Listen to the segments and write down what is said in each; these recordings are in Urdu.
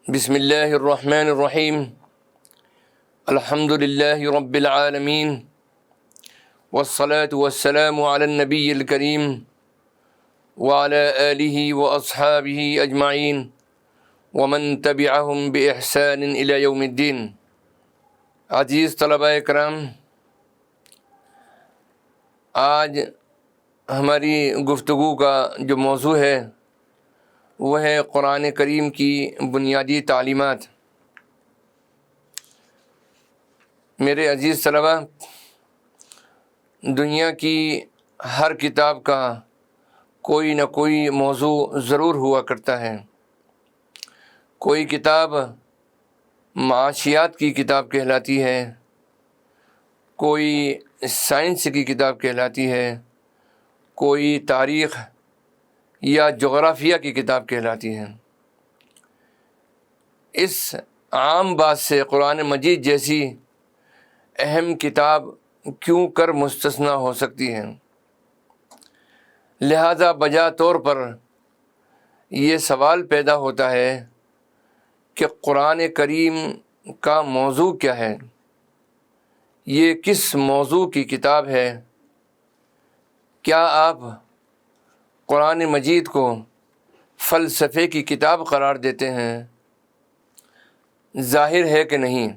بسم اللہ الرحمن الرحیم الحمد للہ رب العالمین والصلاة والسلام علی النبی الکریم وعلی آلہ واصحابہ اجمعین ومن تبعہم بإحسان الی یوم الدین۔ عزیز طلباء کرام، آج ہماری گفتگو کا جو موضوع ہے وہ ہے قرآن کریم کی بنیادی تعلیمات۔ میرے عزیز طلباء، دنیا کی ہر کتاب کا کوئی نہ کوئی موضوع ضرور ہوا کرتا ہے۔ کوئی کتاب معاشیات کی کتاب کہلاتی ہے، کوئی سائنس کی کتاب کہلاتی ہے، کوئی تاریخ یا جغرافیہ کی کتاب کہلاتی ہے۔ اس عام بات سے قرآن مجید جیسی اہم کتاب کیوں کر مستثنیٰ ہو سکتی ہے؟ لہذا بجا طور پر یہ سوال پیدا ہوتا ہے کہ قرآن کریم کا موضوع کیا ہے؟ یہ کس موضوع کی کتاب ہے؟ کیا آپ قرآن مجید کو فلسفے کی کتاب قرار دیتے ہیں؟ ظاہر ہے کہ نہیں۔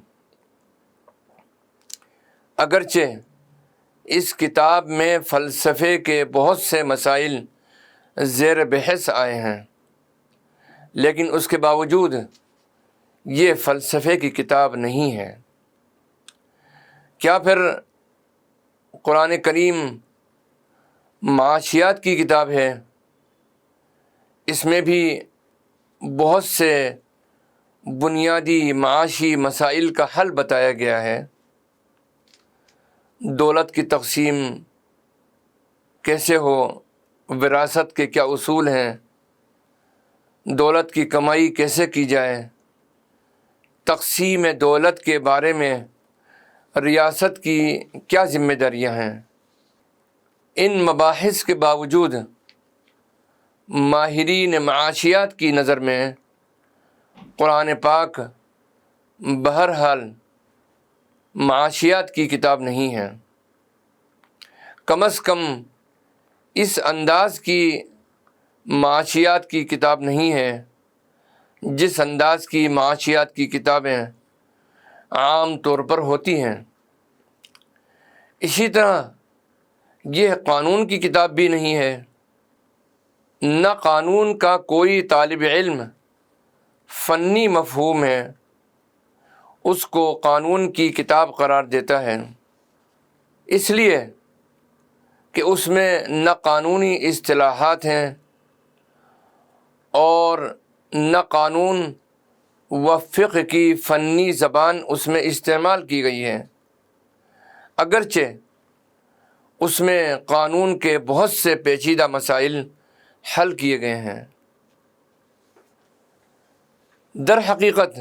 اگرچہ اس کتاب میں فلسفے کے بہت سے مسائل زیر بحث آئے ہیں، لیکن اس کے باوجود یہ فلسفے کی کتاب نہیں ہے۔ کیا پھر قرآن کریم معاشیات کی کتاب ہے؟ اس میں بھی بہت سے بنیادی معاشی مسائل کا حل بتایا گیا ہے۔ دولت کی تقسیم کیسے ہو، وراثت کے کیا اصول ہیں، دولت کی کمائی کیسے کی جائے، تقسیم دولت کے بارے میں ریاست کی کیا ذمہ داریاں ہیں۔ ان مباحث کے باوجود ماہرین معاشیات کی نظر میں قرآن پاک بہرحال معاشیات کی کتاب نہیں ہے۔ کم از کم اس انداز کی معاشیات کی کتاب نہیں ہے جس انداز کی معاشیات کی کتابیں عام طور پر ہوتی ہیں۔ اسی طرح یہ قانون کی کتاب بھی نہیں ہے۔ نہ قانون کا کوئی طالب علم فنی مفہوم ہے اس کو قانون کی کتاب قرار دیتا ہے، اس لیے کہ اس میں نہ قانونی اصطلاحات ہیں اور نہ قانون و فقہ کی فنی زبان اس میں استعمال کی گئی ہے، اگرچہ اس میں قانون کے بہت سے پیچیدہ مسائل حل کیے گئے ہیں۔ در حقیقت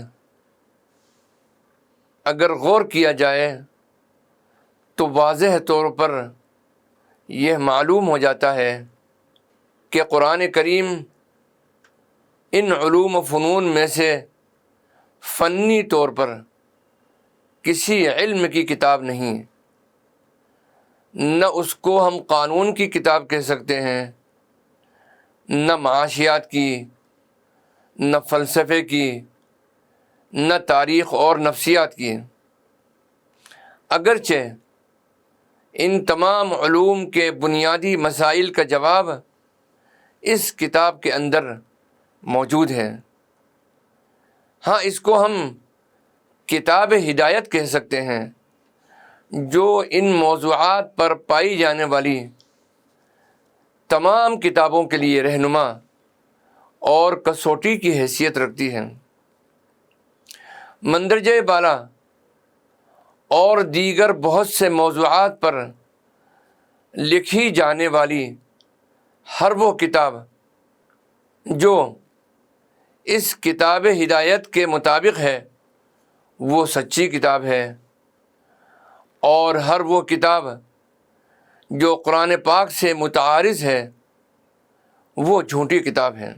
اگر غور کیا جائے تو واضح طور پر یہ معلوم ہو جاتا ہے کہ قرآن کریم ان علوم و فنون میں سے فنی طور پر کسی علم کی کتاب نہیں۔ نہ اس کو ہم قانون کی کتاب کہہ سکتے ہیں، نہ معاشیات کی، نہ فلسفے کی، نہ تاریخ اور نفسیات کی۔ اگرچہ ان تمام علوم کے بنیادی مسائل کا جواب اس کتاب کے اندر موجود ہے۔ ہاں، اس کو ہم کتاب ہدایت کہہ سکتے ہیں، جو ان موضوعات پر پائی جانے والی تمام کتابوں کے لیے رہنما اور کسوٹی کی حیثیت رکھتی ہے۔ مندرجہ بالا اور دیگر بہت سے موضوعات پر لکھی جانے والی ہر وہ کتاب جو اس کتاب ہدایت کے مطابق ہے وہ سچی کتاب ہے، اور ہر وہ کتاب جو قرآن پاک سے متعارض ہے وہ جھوٹی کتاب ہے۔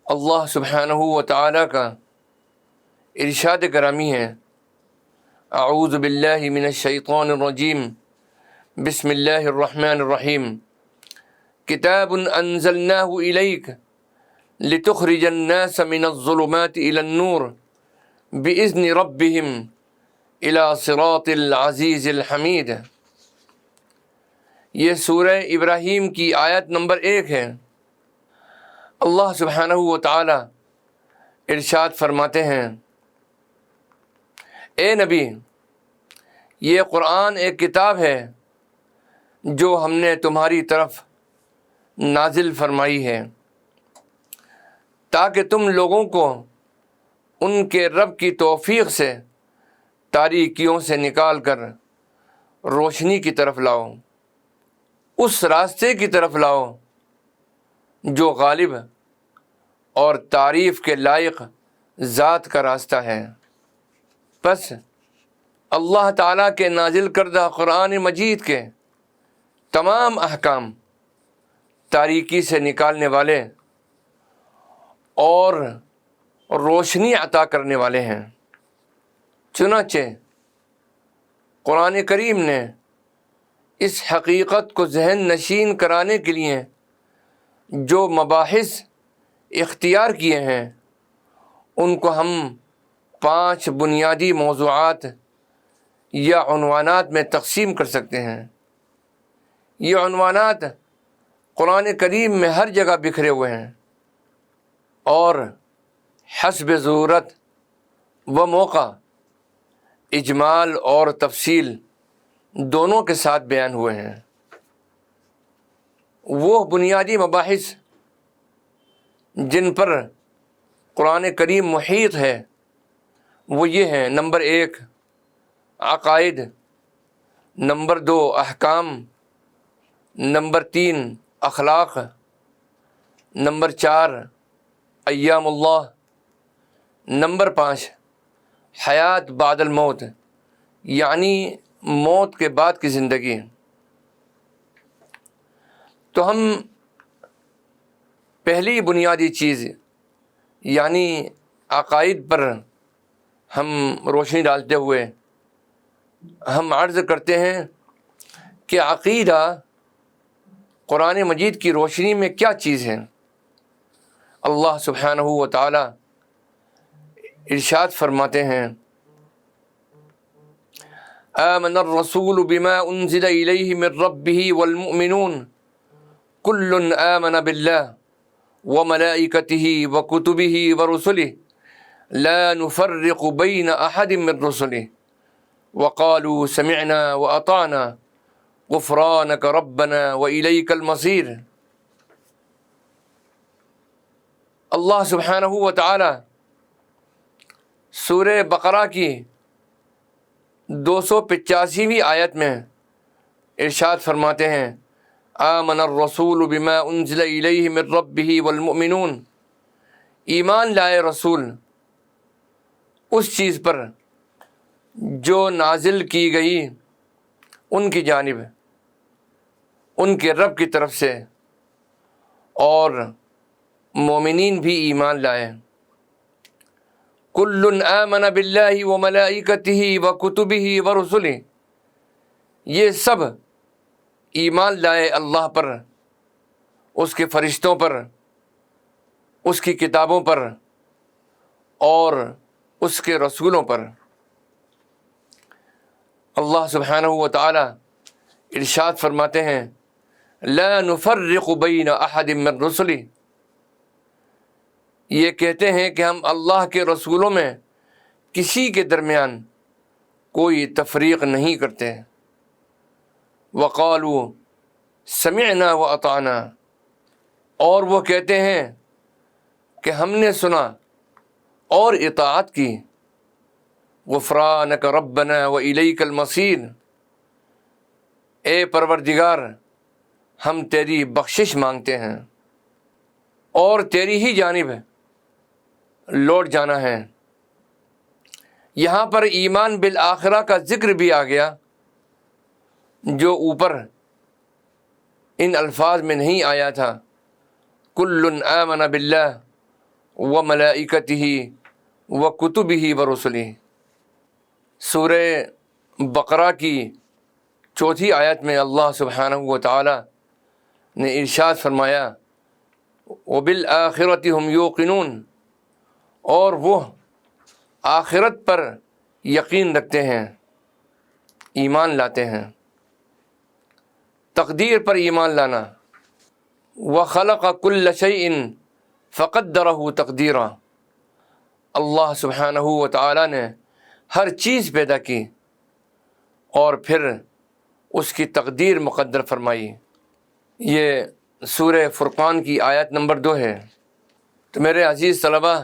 اللہ سبحانہ و تعالیٰ کا ارشاد گرامی ہے، اعوذ باللہ من الشیطان الرجیم، بسم اللہ الرحمن الرحیم، کتاب انزلناہ الیک لتخرج الناس من الظلمات الى النور باذن ربهم الى صراط العزیز الحمید۔ یہ سورہ ابراہیم کی آیت نمبر 1 ہے۔ اللہ سبحانہ و تعالی ارشاد فرماتے ہیں، اے نبی، یہ قرآن ایک کتاب ہے جو ہم نے تمہاری طرف نازل فرمائی ہے تاکہ تم لوگوں کو ان کے رب کی توفیق سے تاریکیوں سے نکال کر روشنی کی طرف لاؤ، اس راستے کی طرف لاؤ جو غالب اور تعریف کے لائق ذات کا راستہ ہے۔ پس اللہ تعالیٰ کے نازل کردہ قرآن مجید کے تمام احکام تاریکی سے نکالنے والے اور روشنی عطا کرنے والے ہیں۔ چنانچہ قرآن کریم نے اس حقیقت کو ذہن نشین کرانے کے لیے جو مباحث اختیار کیے ہیں ان کو ہم 5 بنیادی موضوعات یا عنوانات میں تقسیم کر سکتے ہیں۔ یہ عنوانات قرآن کریم میں ہر جگہ بکھرے ہوئے ہیں اور حسب ضرورت و موقع اجمال اور تفصیل دونوں کے ساتھ بیان ہوئے ہیں۔ وہ بنیادی مباحث جن پر قرآن کریم محیط ہے وہ یہ ہیں: نمبر 1 عقائد، نمبر 2 احکام، نمبر 3 اخلاق، نمبر 4 ایام اللہ، نمبر 5 حیات بعد الموت، یعنی موت کے بعد کی زندگی۔ تو ہم پہلی بنیادی چیز یعنی عقائد پر ہم روشنی ڈالتے ہوئے ہم عرض کرتے ہیں کہ عقیدہ قرآن مجید کی روشنی میں کیا چیز ہے۔ اللہ سبحانہ و تعالی ارشاد فرماتے ہیں، آمن الرسول بما انزل الیہ من ربہ والمؤمنون کل آمن باللہ وملائکتہ وکتبہ ورسلہ لا نفرق بین احد من رسلہ وقالوا سمعنا واطعنا غفرانک ربنا والیک المصیر۔ اللہ سبحانہ و تعالی سورہ بقرہ کی 285ویں آیت میں ارشاد فرماتے ہیں، آمن الرسول بما انزل الیہ من ربہ والمؤمنون، ایمان لائے رسول اس چیز پر جو نازل کی گئی ان کی جانب، ان کے رب کی طرف سے، اور مومنین بھی ایمان لائے۔ کل آمن باللہ وملائکتہ وکتبہ ورسلہ، یہ سب ایمان لائے اللہ پر، اس کے فرشتوں پر، اس کی کتابوں پر اور اس کے رسولوں پر۔ اللہ سبحانہ و تعالی ارشاد فرماتے ہیں، لا نفرق بین احد من رسلہ، یہ کہتے ہیں کہ ہم اللہ کے رسولوں میں کسی کے درمیان کوئی تفریق نہیں کرتے۔ وقالوا سمعنا واطعنا، اور وہ کہتے ہیں کہ ہم نے سنا اور اطاعت کی۔ غفرانک ربنا والیک المصیر، اے پروردگار ہم تیری بخشش مانگتے ہیں اور تیری ہی جانب لوٹ جانا ہے۔ یہاں پر ایمان بالآخرہ کا ذکر بھی آ گیا جو اوپر ان الفاظ میں نہیں آیا تھا۔ کل آمن باللہ وملائکتہ وکتبہ ورسلہ۔ سورہ بقرہ کی 4 آیت میں اللہ سبحانہ و تعالی نے ارشاد فرمایا وبالآخرۃ ہم یوقنون، اور وہ آخرت پر یقین رکھتے ہیں، ایمان لاتے ہیں۔ تقدیر پر ایمان لانا۔ وخلق کل شیء فقدرہ تقدیرا، اللہ سبحانہ و تعالی نے ہر چیز پیدا کی اور پھر اس کی تقدیر مقدر فرمائی۔ یہ سورہ فرقان کی آیت نمبر 2 ہے۔ تو میرے عزیز طلبہ،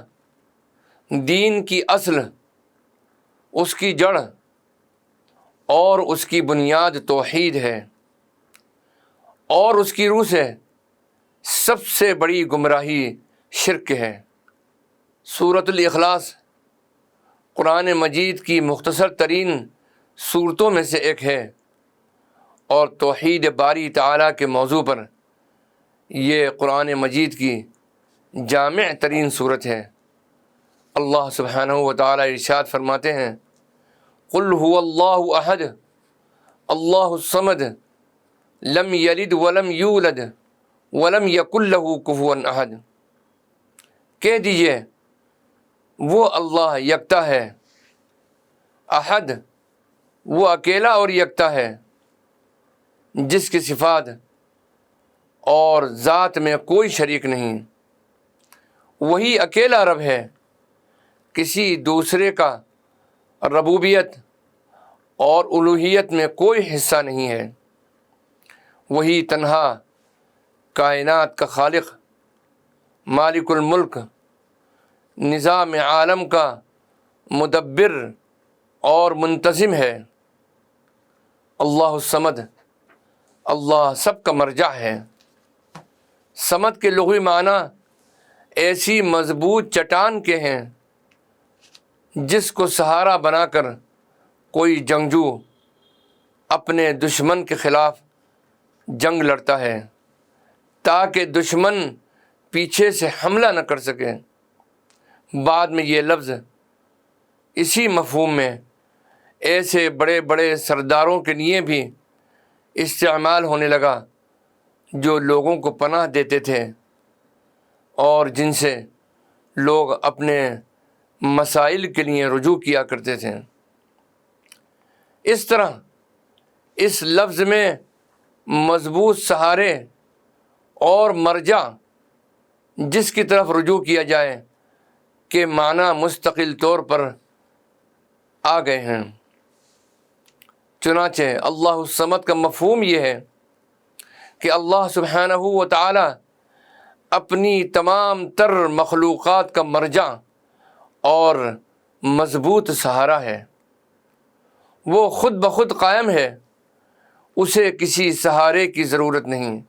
دین کی اصل، اس کی جڑ اور اس کی بنیاد توحید ہے، اور اس کی روح سے سب سے بڑی گمراہی شرک ہے۔ سورۃ الاخلاص قرآن مجید کی مختصر ترین صورتوں میں سے ایک ہے، اور توحید باری تعالیٰ کے موضوع پر یہ قرآن مجید کی جامع ترین صورت ہے۔ اللہ سبحانہ و تعالیٰ ارشاد فرماتے ہیں قل هو اللہ احد اللہ الصمد لم یلد ولم یولد ولم یکن لہ کفوا احد۔ کہہ دیجئے وہ اللہ یکتا ہے، احد وہ اکیلا اور یکتا ہے، جس کی صفات اور ذات میں کوئی شریک نہیں، وہی اکیلا رب ہے، کسی دوسرے کا ربوبیت اور الوہیت میں کوئی حصہ نہیں ہے، وہی تنہا کائنات کا خالق، مالک الملک، نظام عالم کا مدبر اور منتظم ہے۔ اللہ الصمد، اللہ سب کا مرجع ہے۔ صمد کے لغوی معنی ایسی مضبوط چٹان کے ہیں جس کو سہارا بنا کر کوئی جنگجو اپنے دشمن کے خلاف جنگ لڑتا ہے تاکہ دشمن پیچھے سے حملہ نہ کر سکے۔ بعد میں یہ لفظ اسی مفہوم میں ایسے بڑے بڑے سرداروں کے لیے بھی استعمال ہونے لگا جو لوگوں کو پناہ دیتے تھے اور جن سے لوگ اپنے مسائل کے لیے رجوع کیا کرتے تھے۔ اس طرح اس لفظ میں مضبوط سہارے اور مرجع جس کی طرف رجوع کیا جائے کے معنی مستقل طور پر آ گئے ہیں۔ چنانچہ اللہ الصمد کا مفہوم یہ ہے کہ اللہ سبحانہ و تعالی اپنی تمام تر مخلوقات کا مرجع اور مضبوط سہارا ہے، وہ خود بخود قائم ہے، اسے کسی سہارے کی ضرورت نہیں،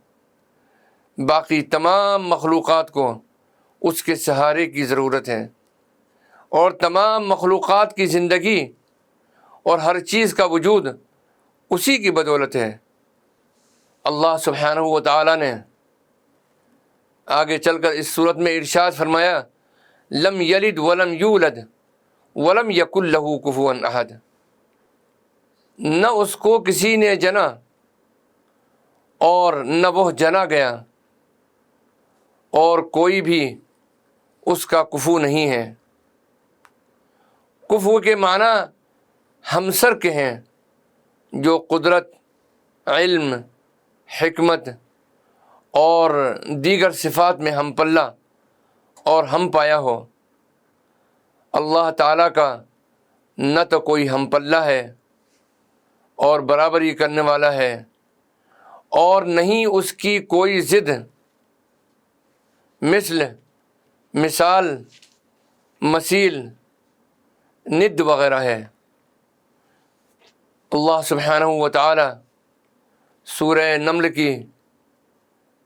باقی تمام مخلوقات کو اس کے سہارے کی ضرورت ہے، اور تمام مخلوقات کی زندگی اور ہر چیز کا وجود اسی کی بدولت ہے۔ اللہ سبحانہ و تعالیٰ نے آگے چل کر اس صورت میں ارشاد فرمایا لم یلد ولم یولد ولم یکن لہ کفوا احد، نہ اس کو کسی نے جنا اور نہ وہ جنا گیا، اور کوئی بھی اس کا کفو نہیں ہے۔ کفو کے معنی ہمسر کے ہیں، جو قدرت، علم، حکمت اور دیگر صفات میں ہم پلہ اور ہم پایا ہو۔ اللہ تعالیٰ کا نہ تو کوئی ہم پلہ ہے اور برابری کرنے والا ہے، اور نہیں اس کی کوئی ضد، مثال، مثیل، ند وغیرہ ہے۔ اللہ سبحانہ و تعالی سورہ نمل کی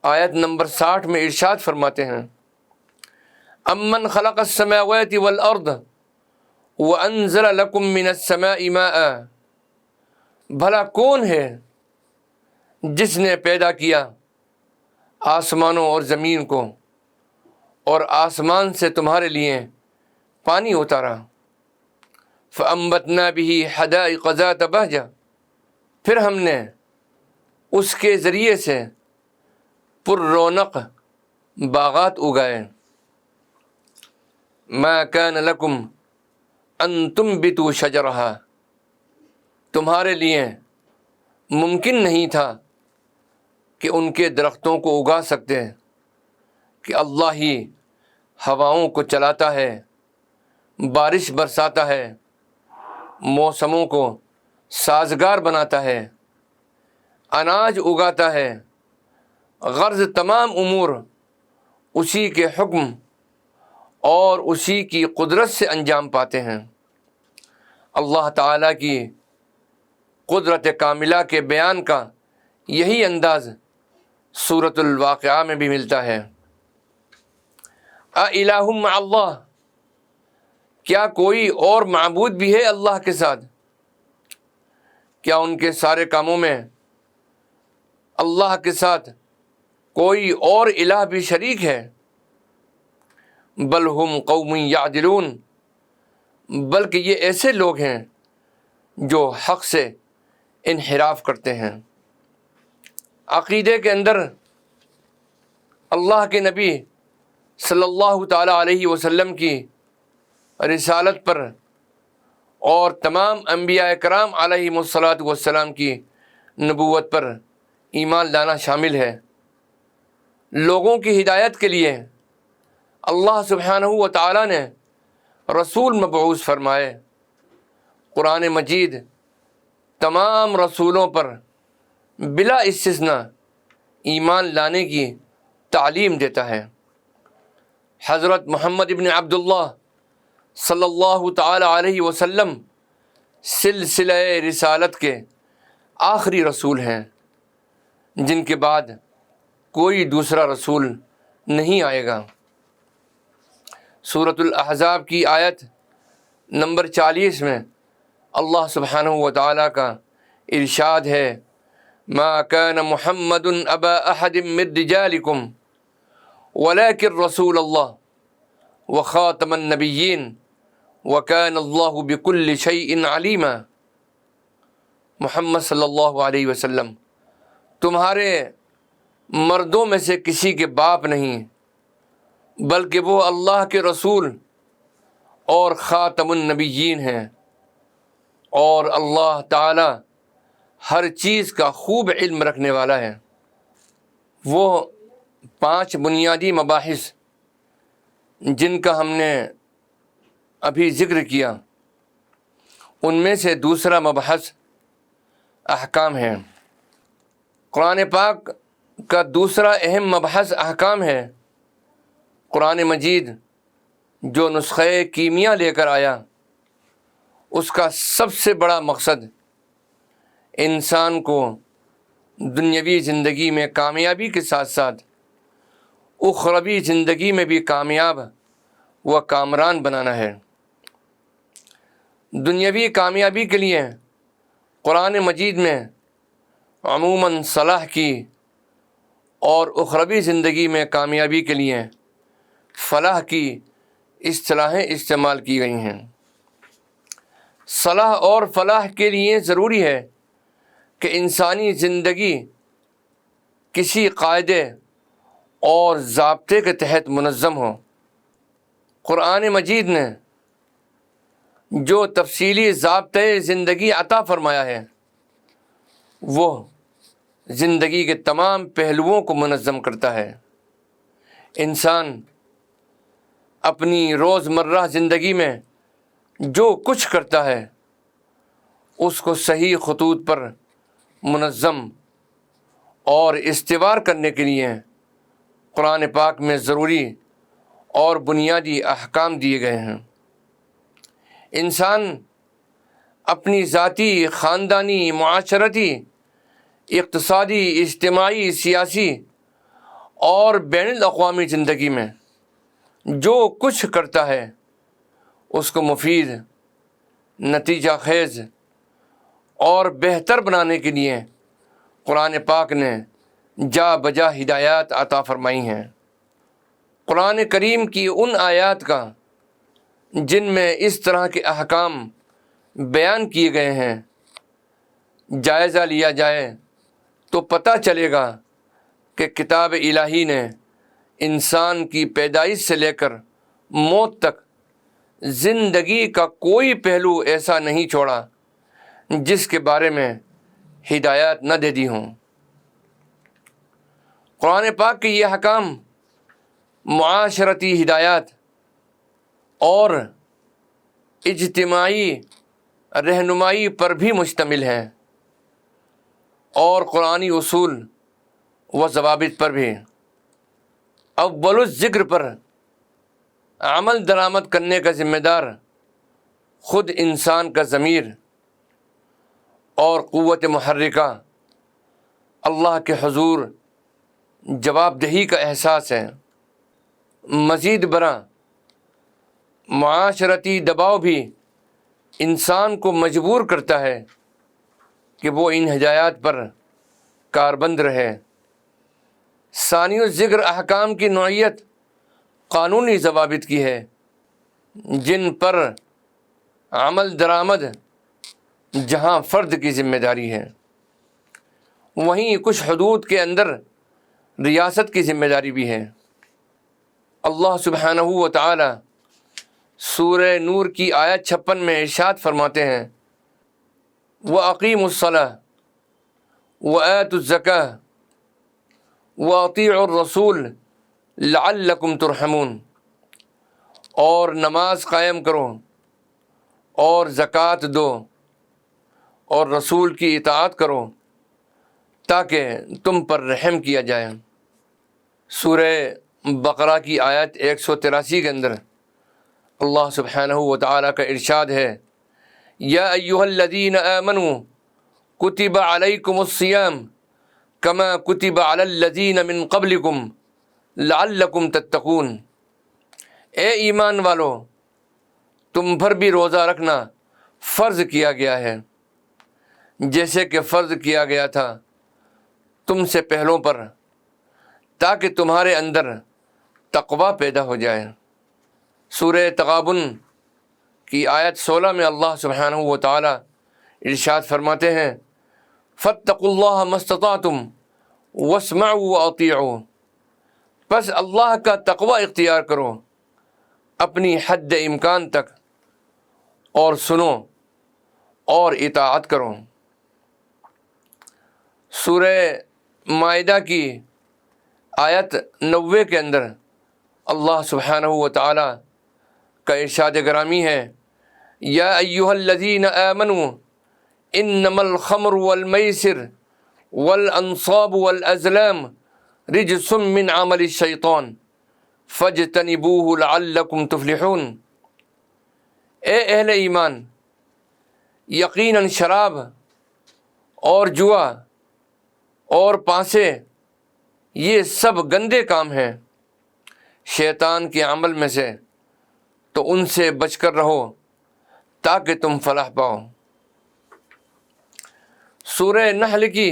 آیت نمبر 60 میں ارشاد فرماتے ہیں امن خلق السماوات والارض وانزل لکم من السماء ماء، بھلا کون ہے جس نے پیدا کیا آسمانوں اور زمین کو اور آسمان سے تمہارے لیے پانی اتارا، فَأَنبَتْنَا بِهِ حَدَائِقَ ذَاتَ بَهْجَةٍ، پھر ہم نے اس کے ذریعے سے پر رونق باغات اگائے۔ مَا كَانَ لَكُمْ أَن تُنبِتُوا شَجَرَهَا، تمہارے لیے ممکن نہیں تھا کہ ان کے درختوں کو اگا سکتے، کہ اللہ ہی ہواؤں کو چلاتا ہے، بارش برساتا ہے، موسموں کو سازگار بناتا ہے، اناج اگاتا ہے، غرض تمام امور اسی کے حکم اور اسی کی قدرت سے انجام پاتے ہیں۔ اللہ تعالیٰ کی قدرت کاملہ کے بیان کا یہی انداز سورۃ الواقعہ میں بھی ملتا ہے۔ اَإِلَٰهٌ مَّعَ اللَّهِ، کیا کوئی اور معبود بھی ہے اللہ کے ساتھ؟ کیا ان کے سارے کاموں میں اللہ کے ساتھ کوئی اور الہ بھی شریک ہے؟ بل ہم قوم یعدلون، بلکہ یہ ایسے لوگ ہیں جو حق سے انحراف کرتے ہیں۔ عقیدے کے اندر اللہ کے نبی صلی اللہ تعالیٰ علیہ وسلم کی رسالت پر اور تمام انبیاء کرام علیہم الصلاۃ والسلام کی نبوت پر ایمان لانا شامل ہے۔ لوگوں کی ہدایت کے لیے اللہ سبحانہ و تعالیٰ نے رسول مبعوث فرمائے۔ قرآن مجید تمام رسولوں پر بلا استثناء ایمان لانے کی تعلیم دیتا ہے۔ حضرت محمد ابن عبداللہ صلی اللہ تعالی علیہ وسلم سلسلہ رسالت کے آخری رسول ہیں، جن کے بعد کوئی دوسرا رسول نہیں آئے گا۔ سورۃ الاحزاب کی آیت نمبر 40 میں اللہ سبحانہ و تعالیٰ کا ارشاد ہے، ما كان محمد ابا احد من رجالکم ولكن رسول اللہ وخاتم النبیین وكان اللہ بكل شیء علیما۔ محمد صلی اللہ علیہ وسلم تمہارے مردوں میں سے کسی کے باپ نہیں، بلکہ وہ اللہ کے رسول اور خاتم النبیین ہیں، اور اللہ تعالی ہر چیز کا خوب علم رکھنے والا ہے۔ وہ 5 بنیادی مباحث جن کا ہم نے ابھی ذکر کیا، ان میں سے دوسرا مبحث احکام ہے۔ قرآن پاک کا دوسرا اہم مبحث احکام ہے۔ قرآن مجید جو نسخہ کیمیا لے کر آیا، اس کا سب سے بڑا مقصد انسان کو دنیاوی زندگی میں کامیابی کے ساتھ ساتھ اخروی زندگی میں بھی کامیاب و کامران بنانا ہے۔ دنیاوی کامیابی کے لیے قرآن مجید میں عموماً صلاح کی اور اخروی زندگی میں کامیابی کے لیے فلاح کی اصطلاحیں استعمال کی گئی ہیں۔ صلاح اور فلاح کے لیے ضروری ہے کہ انسانی زندگی کسی قاعدے اور ضابطے کے تحت منظم ہو۔ قرآن مجید نے جو تفصیلی ضابطۂ زندگی عطا فرمایا ہے، وہ زندگی کے تمام پہلوؤں کو منظم کرتا ہے۔ انسان اپنی روزمرہ زندگی میں جو کچھ کرتا ہے، اس کو صحیح خطوط پر منظم اور استوار کرنے کے لیے قرآن پاک میں ضروری اور بنیادی احکام دیے گئے ہیں۔ انسان اپنی ذاتی، خاندانی، معاشرتی، اقتصادی، اجتماعی، سیاسی اور بین الاقوامی زندگی میں جو کچھ کرتا ہے، اس کو مفید، نتیجہ خیز اور بہتر بنانے کے لیے قرآن پاک نے جا بجا ہدایات عطا فرمائی ہیں۔ قرآن کریم کی ان آیات کا جن میں اس طرح کے احکام بیان کیے گئے ہیں جائزہ لیا جائے تو پتہ چلے گا کہ کتاب الہی نے انسان کی پیدائش سے لے کر موت تک زندگی کا کوئی پہلو ایسا نہیں چھوڑا جس کے بارے میں ہدایات نہ دے دی ہوں۔ قرآن پاک کے یہ احکام معاشرتی ہدایات اور اجتماعی رہنمائی پر بھی مشتمل ہیں اور قرآنی اصول و ضوابط پر بھی۔ اول الذکر پر عمل درآمد کرنے کا ذمہ دار خود انسان کا ضمیر اور قوت محرکہ اللہ کے حضور جواب دہی کا احساس ہے۔ مزید برآں معاشرتی دباؤ بھی انسان کو مجبور کرتا ہے کہ وہ ان ہدایات پر کاربند رہے۔ ثانی الذکر احکام کی نوعیت قانونی ضوابط کی ہے جن پر عمل درآمد جہاں فرد کی ذمہ داری ہے، وہیں کچھ حدود کے اندر ریاست کی ذمہ داری بھی ہے۔ اللہ سبحانہ و تعالی سورہ نور کی آیت 56 میں ارشاد فرماتے ہیں وَأَقِيمُوا الصَّلَاةَ وَآتُوا الزَّكَاةَ وَأَطِيعُوا الرَّسُولَ لَعَلَّكُمْ تُرْحَمُونَ، اور نماز قائم کرو اور زکوٰۃ دو اور رسول کی اطاعت کرو تاکہ تم پر رحم کیا جائے۔ سورہ بقرہ کی آیت 183 کے اندر اللہ سبحانہ و تعالیٰ کا ارشاد ہے یا ایھا الذین آمنوا کتب علیکم الصیام کما کتب علی الذین من قبلکم لعلکم تتقون، اے ایمان والو تم پر بھی روزہ رکھنا فرض کیا گیا ہے جیسے کہ فرض کیا گیا تھا تم سے پہلوں پر تاکہ تمہارے اندر تقوی پیدا ہو جائے۔ سورہ تغابن کی آیت 16 میں اللہ سبحانہ و تعالی ارشاد فرماتے ہیں فاتقوا اللہ ما استطعتم واسمعوا واطیعوا، پس اللہ کا تقوی اختیار کرو اپنی حد امکان تک اور سنو اور اطاعت کرو۔ سورہ مائدہ کی آیت 90 کے اندر اللہ سبحانہ و تعالی کا ارشاد گرامی ہے یا ایھا الذین آمنوا انما الخمر والمیسر والانصاب والازلام رجس من عمل الشیطان فاجتنبوہ لعلکم تفلحون، اے اہل ایمان یقیناً شراب اور جوا اور پانسے یہ سب گندے کام ہیں شیطان کے عمل میں سے، تو ان سے بچ کر رہو تاکہ تم فلاح پاؤ۔ سورہ نحل کی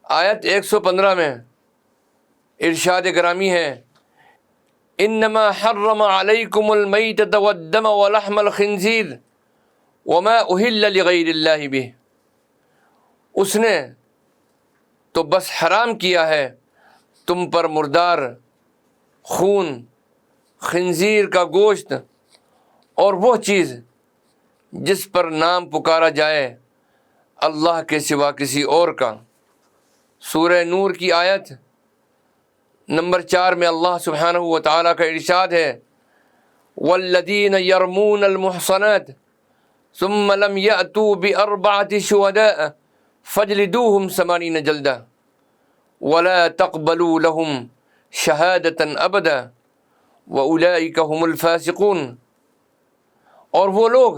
آیت 115 میں ارشاد گرامی ہے انما حرم علیکم المیتۃ والدم ولحم الخنزیر وما اہل لغیر اللہ بہ، اس نے تو بس حرام کیا ہے تم پر مردار، خون، خنزیر کا گوشت اور وہ چیز جس پر نام پکارا جائے اللہ کے سوا کسی اور کا۔ سورہ نور کی آیت نمبر 4 میں اللہ سبحانہ و تعالیٰ کا ارشاد ہے والذین یرمون المحصنات ثم لم یأتوا بأربعة شہداء فاجلدوہم 80 جلدہ ولا تقبلوا لهم شہادة ابدا وأولئک هم الفاسقون، اور وہ لوگ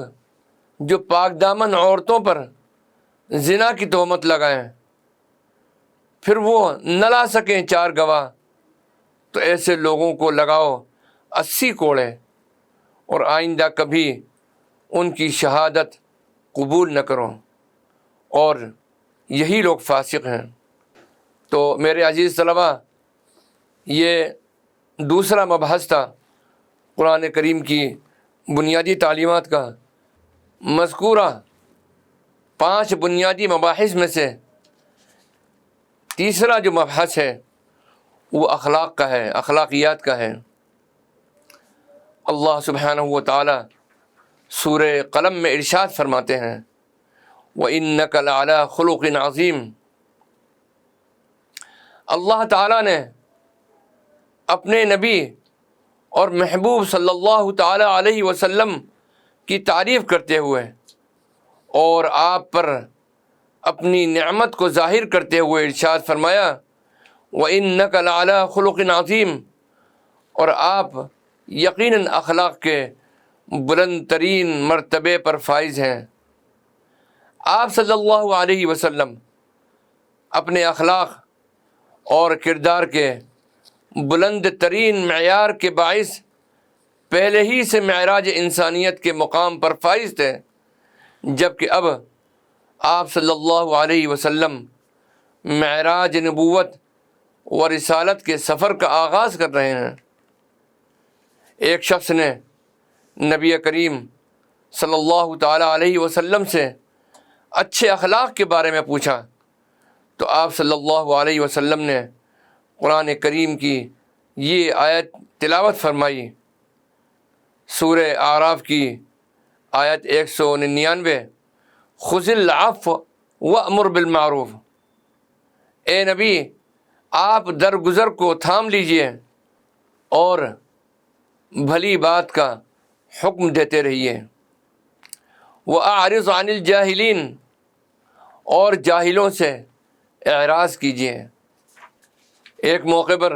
جو پاک دامن عورتوں پر زنا کی تہمت لگائیں پھر وہ نہ لا سکیں 4 گواہ، تو ایسے لوگوں کو لگاؤ 80 کوڑے اور آئندہ کبھی ان کی شہادت قبول نہ کرو، اور یہی لوگ فاسق ہیں۔ تو میرے عزیز طلبہ، یہ دوسرا مبحث تھا قرآن کریم کی بنیادی تعلیمات کا۔ مذکورہ 5 بنیادی مباحث میں سے تیسرا جو مبحث ہے وہ اخلاق کا ہے، اخلاقیات کا ہے۔ اللہ سبحانہ و تعالی سورہ قلم میں ارشاد فرماتے ہیں وَإِنَّكَ لَعَلَىٰ خُلُقٍ عَظِيمٍ۔ اللہ تعالیٰ نے اپنے نبی اور محبوب صلی اللہ تعالی علیہ وسلم کی تعریف کرتے ہوئے اور آپ پر اپنی نعمت کو ظاہر کرتے ہوئے ارشاد فرمایا وَإِنَّكَ لَعَلَىٰ خُلُقٍ عَظِيمٍ، اور آپ یقیناً اخلاق کے بلند ترین مرتبے پر فائز ہیں۔ آپ صلی اللہ علیہ وسلم اپنے اخلاق اور کردار کے بلند ترین معیار کے باعث پہلے ہی سے معراج انسانیت کے مقام پر فائز تھے، جبکہ اب آپ صلی اللہ علیہ وسلم معراج نبوت و رسالت کے سفر کا آغاز کر رہے ہیں۔ ایک شخص نے نبی کریم صلی اللہ تعالی علیہ وسلم سے اچھے اخلاق کے بارے میں پوچھا تو آپ صلی اللہ علیہ وسلم نے قرآن کریم کی یہ آیت تلاوت فرمائی، سورہ اعراف کی آیت 199 خذ العفو وامر بالمعروف۔ اے نبی، آپ درگزر کو تھام لیجئے اور بھلی بات کا حکم دیتے رہیے۔ وَأَعْرِضْ عَنِ الْجَاهِلِينَ، اور جاہلوں سے اعراض کیجیے۔ ایک موقع پر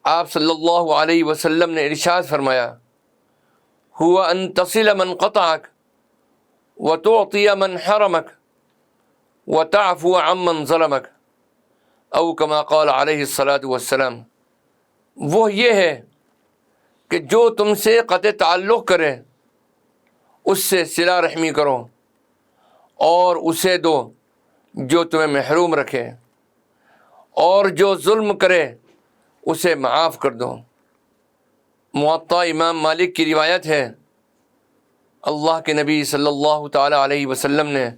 آپ صلی اللہ علیہ وسلم نے ارشاد فرمایا هُوَ أَن تَصِلَ مَنْ قَطَعَكَ وَتُعْطِيَ مَنْ حَرَمَكَ وَتَعْفُوَ عَمَّنْ ظَلَمَكَ، او کما قال علیہ الصلاۃ والسلام۔ وہ یہ ہے کہ جو تم سے قطع تعلق کرے اس سے صلہ رحمی کرو، اور اسے دو جو تمہیں محروم رکھے، اور جو ظلم کرے اسے معاف کر دو۔ موطا امام مالک کی روایت ہے، اللہ کے نبی صلی اللہ تعالی علیہ وسلم نے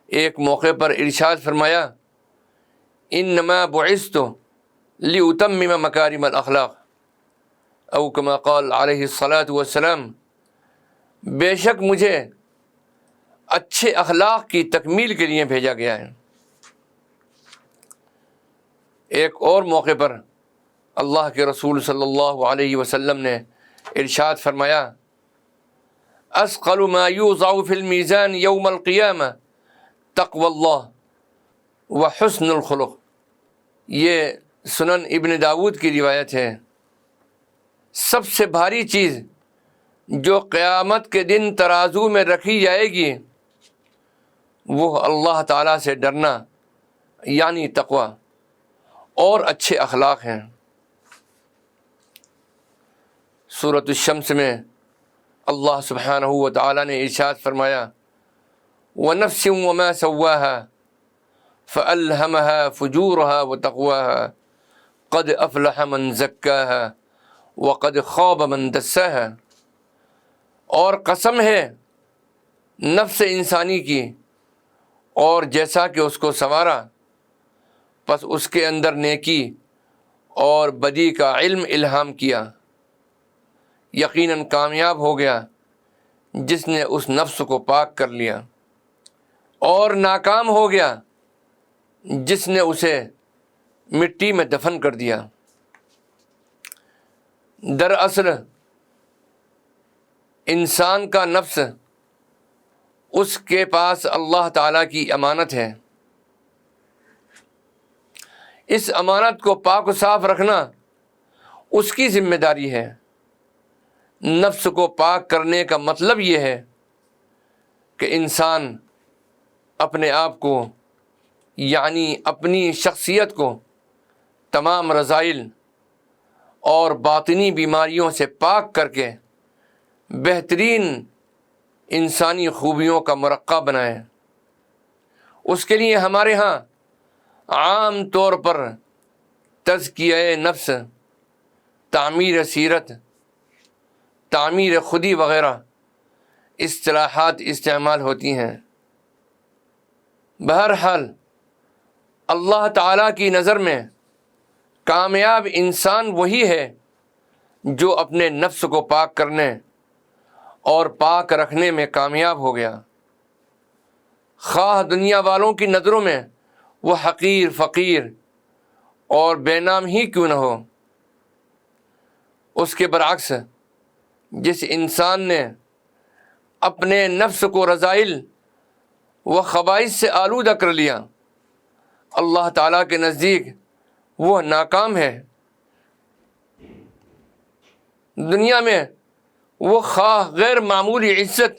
ایک موقع پر ارشاد فرمایا انما بعثت لأتمم مکارم الاخلاق، او کما قال علیہ الصلاۃ والسلام، بے شک مجھے اچھے اخلاق کی تکمیل کے لیے بھیجا گیا ہے۔ ایک اور موقع پر اللہ کے رسول صلی اللہ علیہ وسلم نے ارشاد فرمایا اثقل ما یوضع فی المیزان یوم القیامہ تقوی اللہ وحسن الخلق۔ یہ سنن ابن داود کی روایت ہے۔ سب سے بھاری چیز جو قیامت کے دن ترازو میں رکھی جائے گی وہ اللہ تعالیٰ سے ڈرنا یعنی تقوی اور اچھے اخلاق ہیں۔ سورۃ الشمس میں اللہ سبحانہ و تعالیٰ نے ارشاد فرمایا وَنَفْسٍ وَمَا سَوَّاهَا فَأَلْهَمَهَا فُجُورَهَا وَتَقْوَاهَا قَدْ أَفْلَحَ مَنْ زَكَّاهَا وَقَدْ خَابَ مَنْ دَسَّاهَا، اور قسم ہے نفس انسانی کی اور جیسا کہ اس کو سنوارا، پس اس کے اندر نیکی اور بدی کا علم الہام کیا، یقیناً کامیاب ہو گیا جس نے اس نفس کو پاک کر لیا، اور ناکام ہو گیا جس نے اسے مٹی میں دفن کر دیا۔ دراصل انسان کا نفس اس کے پاس اللہ تعالیٰ کی امانت ہے۔ اس امانت کو پاک و صاف رکھنا اس کی ذمہ داری ہے۔ نفس کو پاک کرنے کا مطلب یہ ہے کہ انسان اپنے آپ کو یعنی اپنی شخصیت کو تمام رذائل اور باطنی بیماریوں سے پاک کر کے بہترین انسانی خوبیوں کا مرقع بنائے۔ اس کے لیے ہمارے ہاں عام طور پر تزکیہ نفس تعمیر سیرت، تعمیر خودی وغیرہ اصطلاحات استعمال ہوتی ہیں۔ بہرحال اللہ تعالیٰ کی نظر میں کامیاب انسان وہی ہے جو اپنے نفس کو پاک کرنے اور پاک رکھنے میں کامیاب ہو گیا، خواہ دنیا والوں کی نظروں میں وہ حقیر، فقیر اور بے نام ہی کیوں نہ ہو۔ اس کے برعکس جس انسان نے اپنے نفس کو رذائل و خبائث سے آلودہ کر لیا، اللہ تعالیٰ کے نزدیک وہ ناکام ہے۔ دنیا میں وہ خواہ غیر معمولی عزت،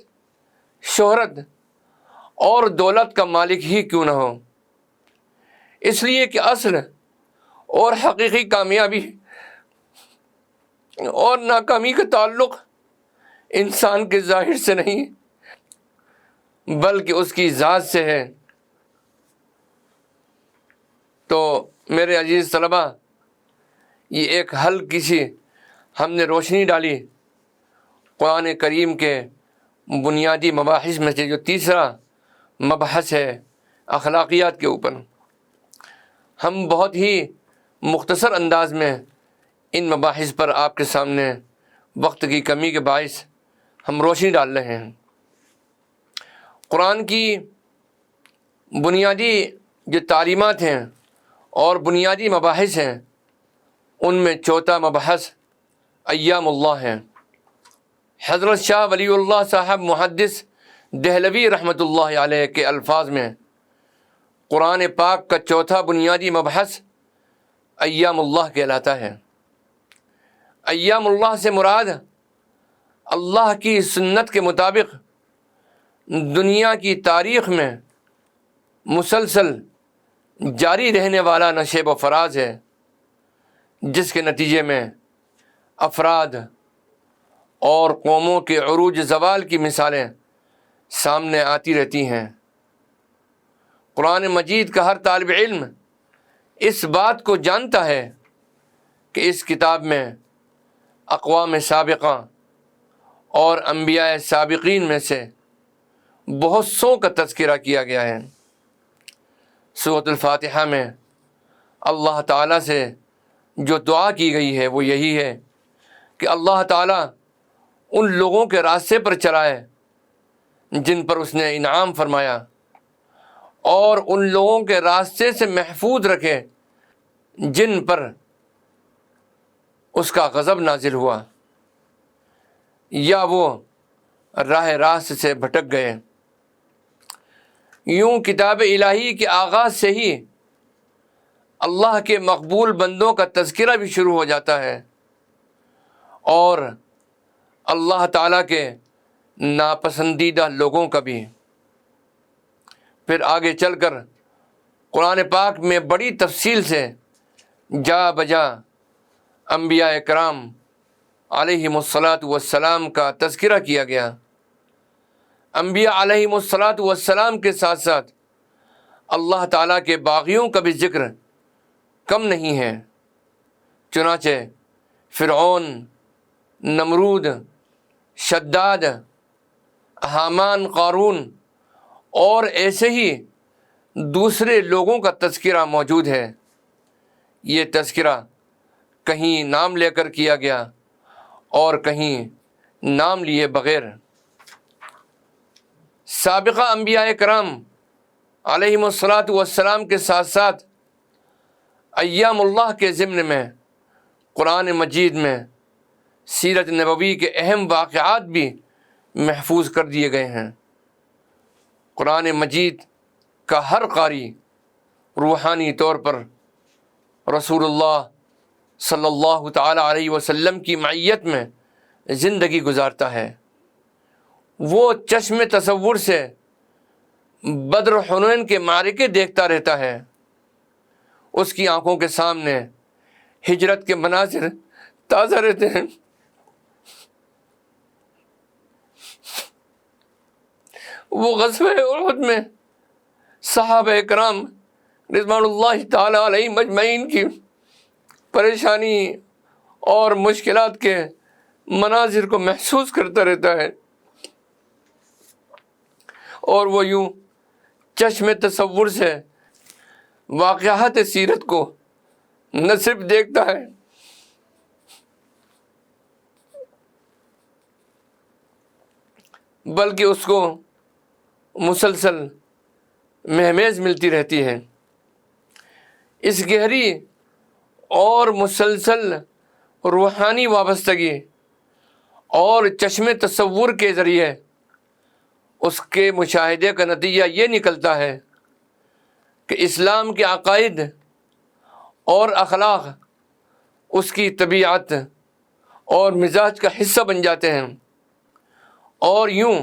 شہرت اور دولت کا مالک ہی کیوں نہ ہو، اس لیے کہ اصل اور حقیقی کامیابی اور ناکامی کا تعلق انسان کے ظاہر سے نہیں بلکہ اس کی ذات سے ہے۔ تو میرے عزیز طلبہ، یہ ایک ہلکی سی ہم نے روشنی ڈالی قرآن کریم کے بنیادی مباحث میں سے جو تیسرا مبحث ہے اخلاقیات کے اوپر۔ ہم بہت ہی مختصر انداز میں ان مباحث پر آپ کے سامنے وقت کی کمی کے باعث ہم روشنی ڈال رہے ہیں۔ قرآن کی بنیادی جو تعلیمات ہیں اور بنیادی مباحث ہیں، ان میں چوتھا مبحث ایام اللہ ہے۔ حضرت شاہ ولی اللہ صاحب محدث دہلوی رحمۃ اللہ علیہ کے الفاظ میں قرآن پاک کا چوتھا بنیادی مبحث ایام اللہ کہلاتا ہے۔ ایام اللہ سے مراد اللہ کی سنت کے مطابق دنیا کی تاریخ میں مسلسل جاری رہنے والا نشیب و فراز ہے، جس کے نتیجے میں افراد اور قوموں کے عروج زوال کی مثالیں سامنے آتی رہتی ہیں۔ قرآن مجید کا ہر طالب علم اس بات کو جانتا ہے کہ اس کتاب میں اقوام سابقہ اور انبیاء سابقین میں سے بہت سو کا تذکرہ کیا گیا ہے۔ سورۃ الفاتحہ میں اللہ تعالیٰ سے جو دعا کی گئی ہے وہ یہی ہے کہ اللہ تعالیٰ ان لوگوں کے راستے پر چلائے جن پر اس نے انعام فرمایا، اور ان لوگوں کے راستے سے محفوظ رکھے جن پر اس کا غضب نازل ہوا یا وہ راہ راست سے بھٹک گئے۔ یوں کتاب الہی کے آغاز سے ہی اللہ کے مقبول بندوں کا تذکرہ بھی شروع ہو جاتا ہے اور اللہ تعالیٰ کے ناپسندیدہ لوگوں کا بھی۔ پھر آگے چل کر قرآن پاک میں بڑی تفصیل سے جا بجا انبیاء کرام علیہم الصلاۃ والسلام کا تذکرہ کیا گیا۔ انبیاء علیہم الصلاۃ والسلام کے ساتھ ساتھ اللہ تعالیٰ کے باغیوں کا بھی ذکر کم نہیں ہے، چنانچہ فرعون، نمرود، شداد، حامان، قارون اور ایسے ہی دوسرے لوگوں کا تذکرہ موجود ہے۔ یہ تذکرہ کہیں نام لے کر کیا گیا اور کہیں نام لیے بغیر۔ سابقہ انبیاء کرام علیہم الصلاۃ والسلام کے ساتھ ساتھ ایام اللہ کے ضمن میں قرآن مجید میں سیرت نبوی کے اہم واقعات بھی محفوظ کر دیے گئے ہیں۔ قرآن مجید کا ہر قاری روحانی طور پر رسول اللہ صلی اللہ تعالیٰ علیہ وسلم کی معیت میں زندگی گزارتا ہے۔ وہ چشم تصور سے بدر حنین کے معرکے دیکھتا رہتا ہے، اس کی آنکھوں کے سامنے ہجرت کے مناظر تازہ رہتے ہیں۔ وہ غزوہ احد میں صحابہ کرام رضوان اللہ تعالیٰ علیہ مجمعین کی پریشانی اور مشکلات کے مناظر کو محسوس کرتا رہتا ہے، اور وہ یوں چشم تصور سے واقعات سیرت کو نہ صرف دیکھتا ہے بلکہ اس کو مسلسل مہمیز ملتی رہتی ہے۔ اس گہری اور مسلسل روحانی وابستگی اور چشم تصور کے ذریعے اس کے مشاہدے کا نتیجہ یہ نکلتا ہے کہ اسلام کے عقائد اور اخلاق اس کی طبیعت اور مزاج کا حصہ بن جاتے ہیں، اور یوں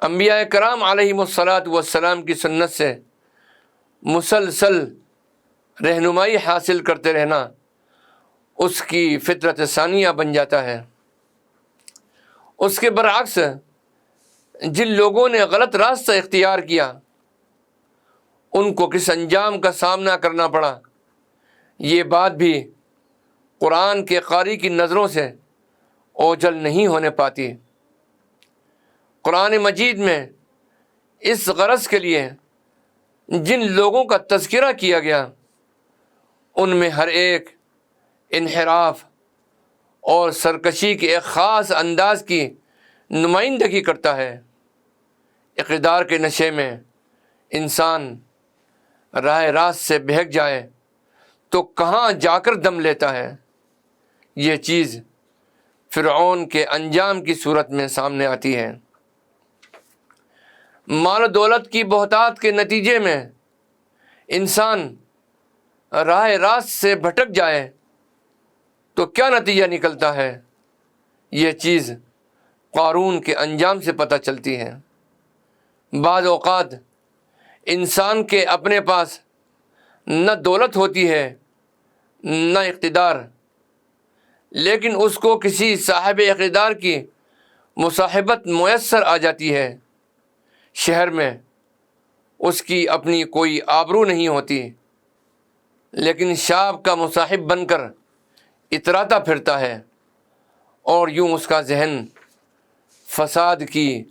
انبیاء کرام علیہم الصلاۃ والسلام کی سنت سے مسلسل رہنمائی حاصل کرتے رہنا اس کی فطرت ثانیہ بن جاتا ہے۔ اس کے برعکس جن لوگوں نے غلط راستہ اختیار کیا ان کو کس انجام کا سامنا کرنا پڑا، یہ بات بھی قرآن کے قاری کی نظروں سے اوجھل نہیں ہونے پاتی۔ قرآن مجید میں اس غرض کے لیے جن لوگوں کا تذکرہ کیا گیا ان میں ہر ایک انحراف اور سرکشی کے ایک خاص انداز کی نمائندگی کرتا ہے۔ اقتدار کے نشے میں انسان راہ راست سے بہک جائے تو کہاں جا کر دم لیتا ہے، یہ چیز فرعون کے انجام کی صورت میں سامنے آتی ہے۔ مال و دولت کی بہتات کے نتیجے میں انسان راہ راست سے بھٹک جائے تو کیا نتیجہ نکلتا ہے، یہ چیز قارون کے انجام سے پتہ چلتی ہے۔ بعض اوقات انسان کے اپنے پاس نہ دولت ہوتی ہے نہ اقتدار، لیکن اس کو کسی صاحب اقتدار کی مصاحبت میسر آ جاتی ہے۔ شہر میں اس کی اپنی کوئی آبرو نہیں ہوتی، لیکن شاب کا مصاحب بن کر اتراتا پھرتا ہے، اور یوں اس کا ذہن فساد کی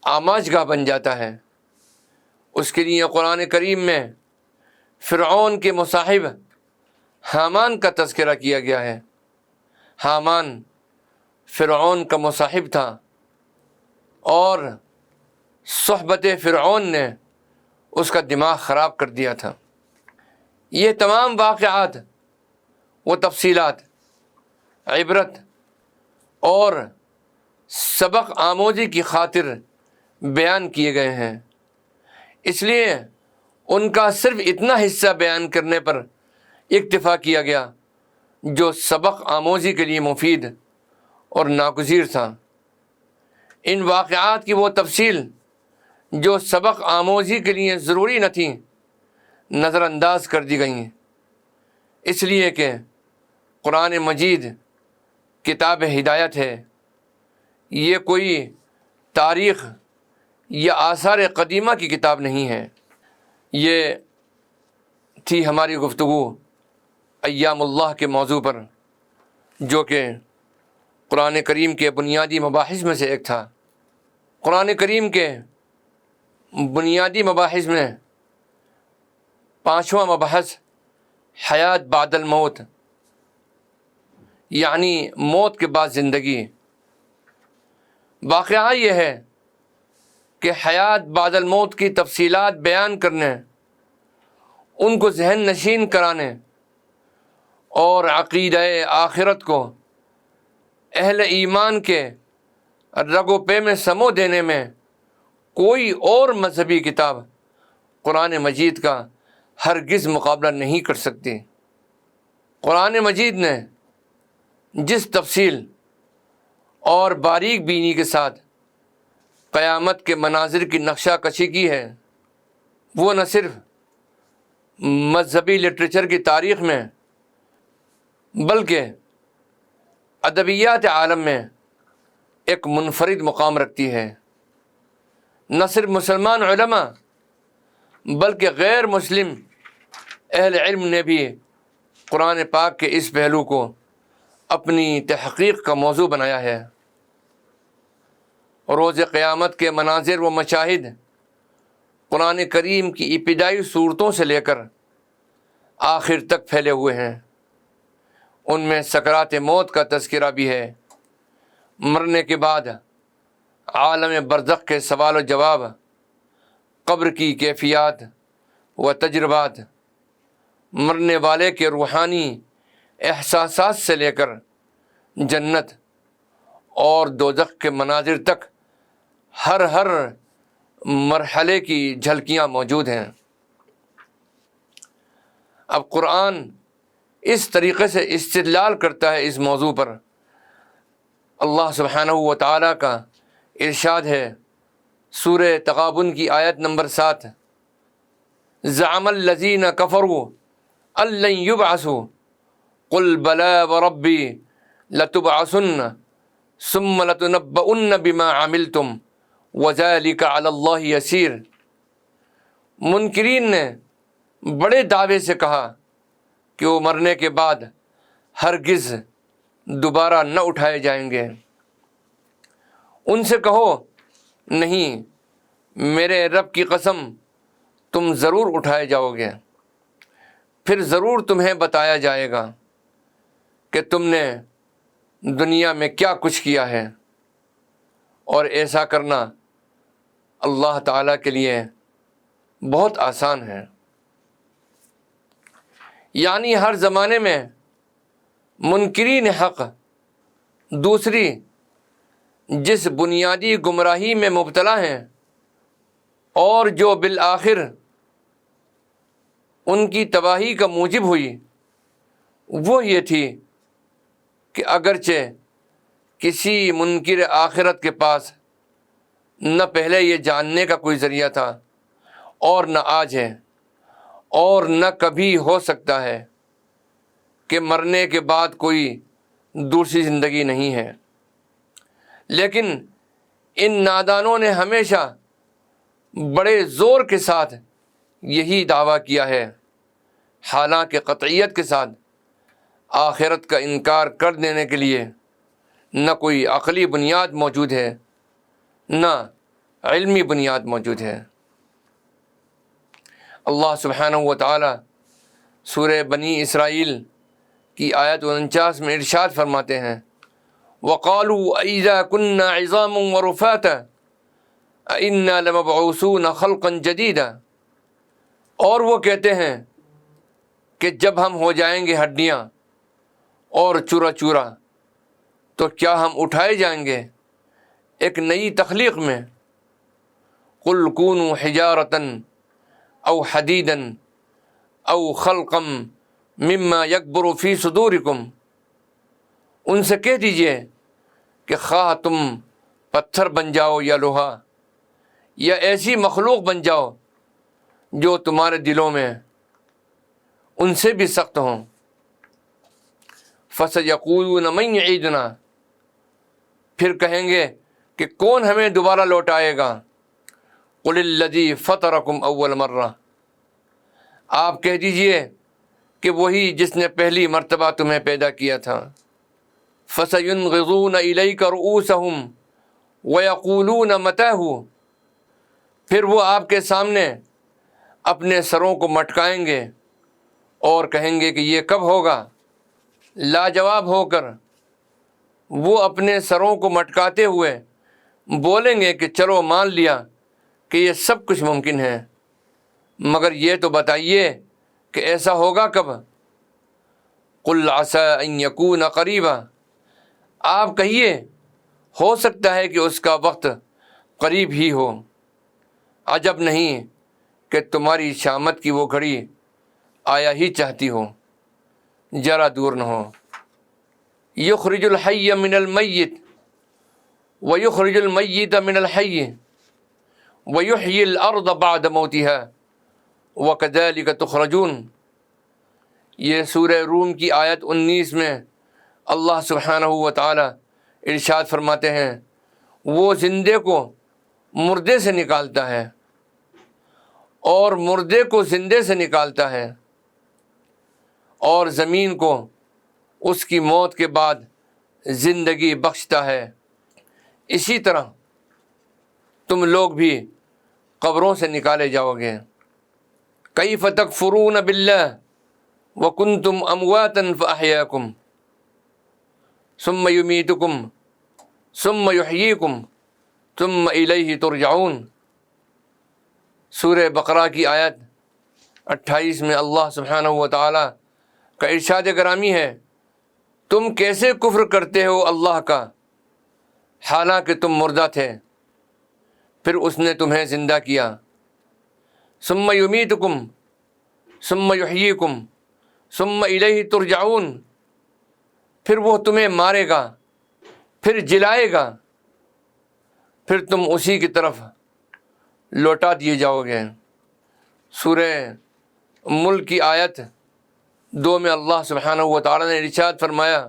آماجگاہ بن جاتا ہے۔ اس کے لیے قرآن کریم میں فرعون کے مصاحب حامان کا تذکرہ کیا گیا ہے۔ حامان فرعون کا مصاحب تھا، اور صحبت فرعون نے اس کا دماغ خراب کر دیا تھا۔ یہ تمام واقعات و تفصیلات عبرت اور سبق آموزی کی خاطر بیان کیے گئے ہیں، اس لیے ان کا صرف اتنا حصہ بیان کرنے پر اکتفا کیا گیا جو سبق آموزی کے لیے مفید اور ناگزیر تھا۔ ان واقعات کی وہ تفصیل جو سبق آموزی کے لیے ضروری نہ تھیں نظر انداز کر دی گئیں، اس لیے کہ قرآن مجید کتاب ہدایت ہے، یہ کوئی تاریخ یا آثار قدیمہ کی کتاب نہیں ہے۔ یہ تھی ہماری گفتگو ایام اللہ کے موضوع پر، جو کہ قرآن کریم کے بنیادی مباحث میں سے ایک تھا۔ قرآن کریم کے بنیادی مباحث میں 5واں مبحث حیات بعد الموت، یعنی موت کے بعد زندگی۔ واقعہ یہ ہے کہ حیات بعد الموت کی تفصیلات بیان کرنے، ان کو ذہن نشین کرانے اور عقیدہ آخرت کو اہل ایمان کے رگ و پے میں سمو دینے میں کوئی اور مذہبی کتاب قرآن مجید کا ہرگز مقابلہ نہیں کر سکتی۔ قرآن مجید نے جس تفصیل اور باریک بینی کے ساتھ قیامت کے مناظر کی نقشہ کشی کی ہے، وہ نہ صرف مذہبی لٹریچر کی تاریخ میں بلکہ ادبیات عالم میں ایک منفرد مقام رکھتی ہے۔ نہ صرف مسلمان علماء بلکہ غیر مسلم اہل علم نے بھی قرآن پاک کے اس پہلو کو اپنی تحقیق کا موضوع بنایا ہے۔ روز قیامت کے مناظر و مشاہد قرآن کریم کی ابتدائی صورتوں سے لے کر آخر تک پھیلے ہوئے ہیں۔ ان میں سکرات موت کا تذکرہ بھی ہے، مرنے کے بعد عالم برزخ کے سوال و جواب، قبر کی کیفیات و تجربات، مرنے والے کے روحانی احساسات سے لے کر جنت اور دوزخ کے مناظر تک ہر مرحلے کی جھلکیاں موجود ہیں۔ اب قرآن اس طریقے سے استدلال کرتا ہے اس موضوع پر۔ اللہ سبحانہ و تعالیٰ کا ارشاد ہے سورہ تغابن کی آیت نمبر 7، زعم الذین کفروا ان لن یبعثوا قل بلی وربی لتبعثن ثم لتنبؤن بما عملتم وذلک علی اللہ یسیر۔ منکرین نے بڑے دعوے سے کہا کہ وہ مرنے کے بعد ہرگز دوبارہ نہ اٹھائے جائیں گے۔ ان سے کہو نہیں، میرے رب کی قسم تم ضرور اٹھائے جاؤ گے، پھر ضرور تمہیں بتایا جائے گا کہ تم نے دنیا میں کیا کچھ کیا ہے، اور ایسا کرنا اللہ تعالیٰ کے لیے بہت آسان ہے۔ یعنی ہر زمانے میں منکرین حق دوسری جس بنیادی گمراہی میں مبتلا ہیں اور جو بالآخر ان کی تباہی کا موجب ہوئی، وہ یہ تھی کہ اگرچہ کسی منکر آخرت کے پاس نہ پہلے یہ جاننے کا کوئی ذریعہ تھا اور نہ آج ہے اور نہ کبھی ہو سکتا ہے کہ مرنے کے بعد کوئی دوسری زندگی نہیں ہے، لیکن ان نادانوں نے ہمیشہ بڑے زور کے ساتھ یہی دعویٰ کیا ہے، حالانکہ قطعیت کے ساتھ آخرت کا انکار کر دینے کے لیے نہ کوئی عقلی بنیاد موجود ہے نہ علمی بنیاد موجود ہے۔ اللہ سبحانہ و تعالی سورہ بنی اسرائیل کی آیت 49 میں ارشاد فرماتے ہیں وَقَالُوا أَإِذَا كُنَّا عِظَامًا وَرُفَاتًا أَإِنَّا لَمَبْعُوثُونَ خَلْقًا جَدِيدًا، اور وہ کہتے ہیں کہ جب ہم ہو جائیں گے ہڈیاں اور چورا چورا تو کیا ہم اٹھائے جائیں گے ایک نئی تخلیق میں؟ قُلْ كُونُوا حِجَارَةً او حدیداً او خلقا مما یکبر فی صدورکم، ان سے کہہ دیجئے کہ خواہ تم پتھر بن جاؤ یا لوہا یا ایسی مخلوق بن جاؤ جو تمہارے دلوں میں ان سے بھی سخت ہوں۔ فَسَيَقُولُونَ مَن يَعِيدُنَا، پھر کہیں گے کہ کون ہمیں دوبارہ لوٹائے گا؟ قُلِ الَّذِي فَطَرَكُمْ أَوَّلَ مَرَّةٍ، آپ کہہ دیجئے کہ وہی جس نے پہلی مرتبہ تمہیں پیدا کیا تھا۔ فَسَيُنْغِضُونَ إِلَيْكَ رُؤُوسَهُمْ وَيَقُولُونَ مَتَىٰ، پھر وہ آپ کے سامنے اپنے سروں کو مٹکائیں گے اور کہیں گے کہ یہ کب ہوگا؟ لاجواب ہو کر وہ اپنے سروں کو مٹکاتے ہوئے بولیں گے کہ چلو مان لیا کہ یہ سب کچھ ممکن ہے، مگر یہ تو بتائیے کہ ایسا ہوگا کب؟ قُلْ عَسَىٰ أَن يَكُونَ قَرِيبًا، آپ کہیے ہو سکتا ہے کہ اس کا وقت قریب ہی ہو، عجب نہیں کہ تمہاری شامت کی وہ گھڑی آیا ہی چاہتی ہو، ذرا دور نہ ہو۔ یخرج الحی من المیت ویخرج المیت من الحی ویحیی الارض بعد موتها وَكَذَلِكَ تُخْرَجُونَ، یہ سورہ روم کی آیت 19 میں اللہ سبحانہ و تعالی ارشاد فرماتے ہیں وہ زندے کو مردے سے نکالتا ہے اور مردے کو زندے سے نکالتا ہے، اور زمین کو اس کی موت کے بعد زندگی بخشتا ہے، اسی طرح تم لوگ بھی قبروں سے نکالے جاؤ گے۔ کیف تکفرون باللہ وکنتم امواتا فاحیاکم ثم یمیتکم ثم یحییکم ثم الیہ ترجعون۔ سورہ بقرہ کی آیت 28 میں اللہ سبحانہ و تعالی کا ارشاد گرامی ہے، تم کیسے کفر کرتے ہو اللہ کا حالانکہ تم مردہ تھے، پھر اس نے تمہیں زندہ کیا۔ ثم یمیتکم ثم یحییکم ثم الیہ ترجعون، پھر وہ تمہیں مارے گا، پھر جلائے گا، پھر تم اسی کی طرف لوٹا دیے جاؤ گے۔ سورہ ملک کی آیت 2 میں اللہ سبحانہ و تعالی نے ارشاد فرمایا،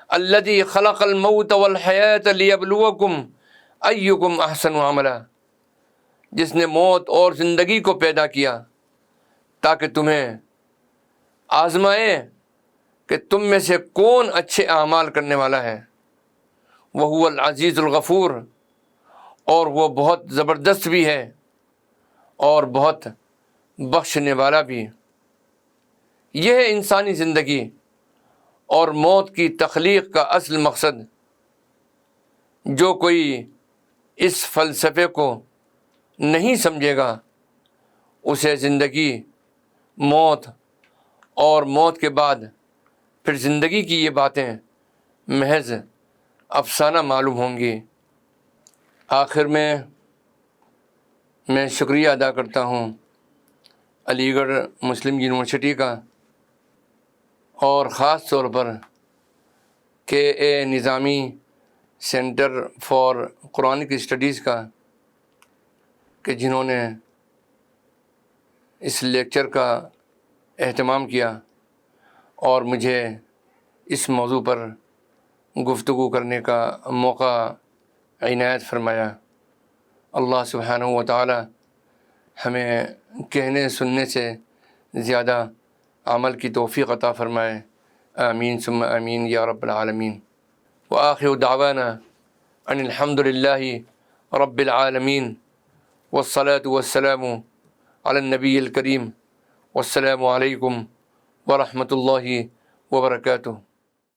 الذی خلق الموت والحیاۃ لیبلوکم ایکم احسن عملا، جس نے موت اور زندگی کو پیدا کیا تاکہ تمہیں آزمائے کہ تم میں سے کون اچھے اعمال کرنے والا ہے۔ وہو العزیز الغفور، اور وہ بہت زبردست بھی ہے اور بہت بخشنے والا بھی۔ یہ ہے انسانی زندگی اور موت کی تخلیق کا اصل مقصد۔ جو کوئی اس فلسفے کو نہیں سمجھے گا اسے زندگی، موت اور موت کے بعد پھر زندگی کی یہ باتیں محض افسانہ معلوم ہوں گی۔ آخر میں شکریہ ادا کرتا ہوں علی گڑھ مسلم یونیورسٹی کا، اور خاص طور پر کے اے نظامی سینٹر فار قرآنک اسٹڈیز کا، کہ جنہوں نے اس لیکچر کا اہتمام کیا اور مجھے اس موضوع پر گفتگو کرنے کا موقع عنایت فرمایا۔ اللہ سبحانہ و تعالی ہمیں کہنے سننے سے زیادہ عمل کی توفیق عطا فرمائے، آمین ثم آمین یا رب العالمین۔ وآخر دعوانا ان الحمد للہ رب العالمین، والصلاة والسلام علی النبی الکریم، والسلام علیکم ورحمۃ اللہ وبرکاتہ۔